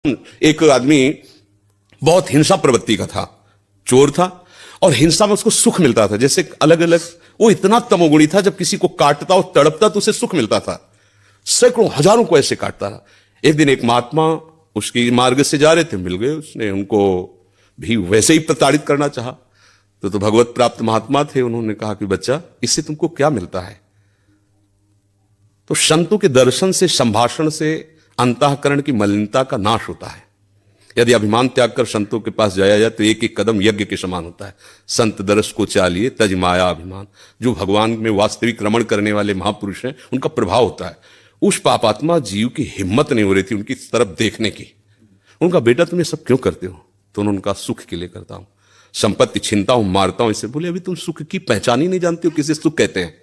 एक आदमी बहुत हिंसा प्रवृत्ति का था, चोर था और हिंसा में उसको सुख मिलता था। जैसे अलग अलग वो इतना तमोगुणी था, जब किसी को काटता और तड़पता तो उसे सुख मिलता था। सैकड़ों हजारों को ऐसे काटता था। एक दिन एक महात्मा उसकी मार्ग से जा रहे थे, मिल गए। उसने उनको भी वैसे ही प्रताड़ित करना चाहा। तो भगवत प्राप्त महात्मा थे। उन्होंने कहा कि बच्चा, इससे तुमको क्या मिलता है? तो संतों के दर्शन से, संभाषण से अंतःकरण की मलिनता का नाश होता है। यदि अभिमान त्याग कर संतों के पास जाया जाए तो एक एक कदम यज्ञ के समान होता है। संत दर्श को चालिए तज माया अभिमान। जो भगवान में वास्तविक रमण करने वाले महापुरुष हैं, उनका प्रभाव होता है। उस पापात्मा जीव की हिम्मत नहीं हो रही थी उनकी तरफ देखने की। उनका बेटा तुम ये सब क्यों करते हो? तो उन्होंने कहा सुख के लिए करता हूं, संपत्ति छीनता हूं, मारता हूं। इससे बोले अभी तुम सुख की पहचान ही नहीं जानते हो, किसे सुख कहते हैं।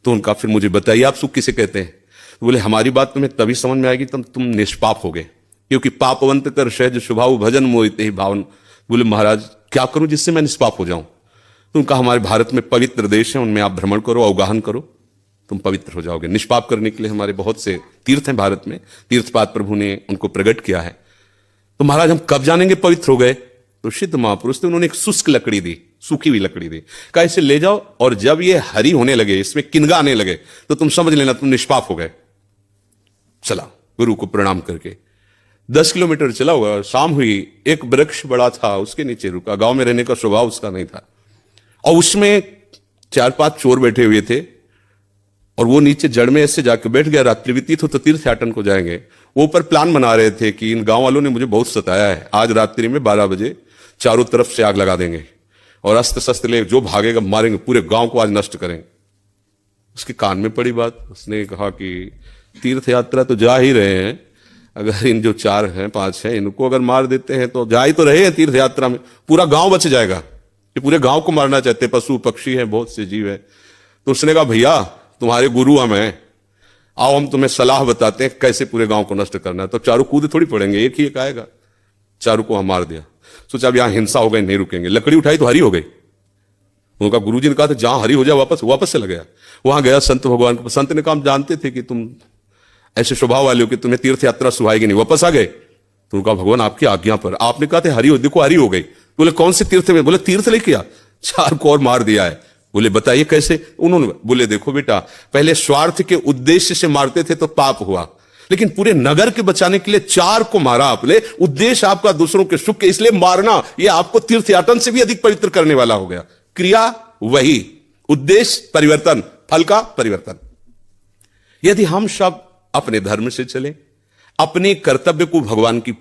तो उनका फिर मुझे बताइए आप सुख किसे कहते हैं? तो बोले हमारी बात तुम्हें तभी समझ में आएगी तब तुम निष्पाप हो गए, क्योंकि पापवंत कर सहज स्वभाव भजन मोहिते ही भावन। बोले महाराज क्या करूं जिससे मैं निष्पाप हो जाऊं? तो उनका हमारे भारत में पवित्र देश है, उनमें आप भ्रमण करो, अवगाहन करो, तुम पवित्र हो जाओगे। निष्पाप करने के लिए हमारे बहुत से तीर्थ हैं भारत में, तीर्थपाद प्रभु ने उनको प्रकट किया है। तो महाराज हम कब जानेंगे पवित्र हो गए? तो सिद्ध महापुरुष थे, उन्होंने एक शुष्क लकड़ी दी, सूखी हुई लकड़ी दी, कहा इसे ले जाओ और जब ये हरी होने लगे, इसमें किनगा आने लगे, तो तुम समझ लेना तुम निष्पाप हो गए। चला गुरु को प्रणाम करके 10 किलोमीटर चला हुआ, शाम हुई। एक वृक्ष बड़ा था, उसके नीचे रुका। गांव में रहने का स्वभाव उसका नहीं था, और उसमें 4-5 चोर बैठे हुए थे, और वो नीचे जड़ में ऐसे जाके बैठ गया। रात्रि व्यतीत हो तो तीर्थयाटन को जाएंगे। वो ऊपर प्लान बना रहे थे कि इन गांव वालों ने मुझे बहुत सताया है, आज रात्रि में 12 बजे चारों तरफ से आग लगा देंगे और अस्त्र शस्त्र ले जो भागेगा मारेंगे, पूरे गांव को आज नष्ट करेंगे। उसके कान में पड़ी बात। उसने कहा कि तीर्थ यात्रा तो जा ही रहे हैं, अगर इन जो 4 हैं 5 हैं इनको अगर मार देते हैं तो जा ही तो रहे हैं तीर्थ यात्रा में, पूरा गांव बच जाएगा। ये पूरे गांव को मारना चाहते, पशु पक्षी हैं, बहुत से जीव हैं। तो उसने कहा भैया तुम्हारे गुरु हम हैं, आओ हम तुम्हें सलाह बताते हैं कैसे पूरे गांव को नष्ट करना है। तो चारों कूद थोड़ी पड़ेंगे, एक ही एक आएगा। चारों को हम मार दिया। सोचा अब यहां हिंसा हो गई, नहीं रुकेंगे। लकड़ी उठाई तो हरी हो गई। उनका गुरुजी ने कहा था जहां हरी हो जाए वापस चला गया। वहां गया संत भगवान को। संत ने कहा हम जानते थे कि तुम ऐसे स्वभाव वाले हो कि तुम्हें तीर्थ यात्रा सुहाएगी नहीं, वापस आ गए। तो उनका भगवान आपकी आज्ञा पर। आपने कहा था हरी हो, देखो हरी हो गई। बोले कौन से तीर्थ में? बोले तीर्थ लेके आ, 4 को और मार दिया है। बोले बताइए कैसे? उन्होंने बोले देखो बेटा, पहले स्वार्थ के उद्देश्य से मारते थे तो पाप हुआ, लेकिन पूरे नगर के बचाने के लिए 4 को मारा आपने। उद्देश्य आपका दूसरों के सुख के, इसलिए मारना ये आपको तीर्थयाटन से भी अधिक पवित्र करने वाला हो गया। क्रिया वही, उद्देश्य परिवर्तन, फल का परिवर्तन। यदि हम सब अपने धर्म से चले, अपने कर्तव्य को भगवान की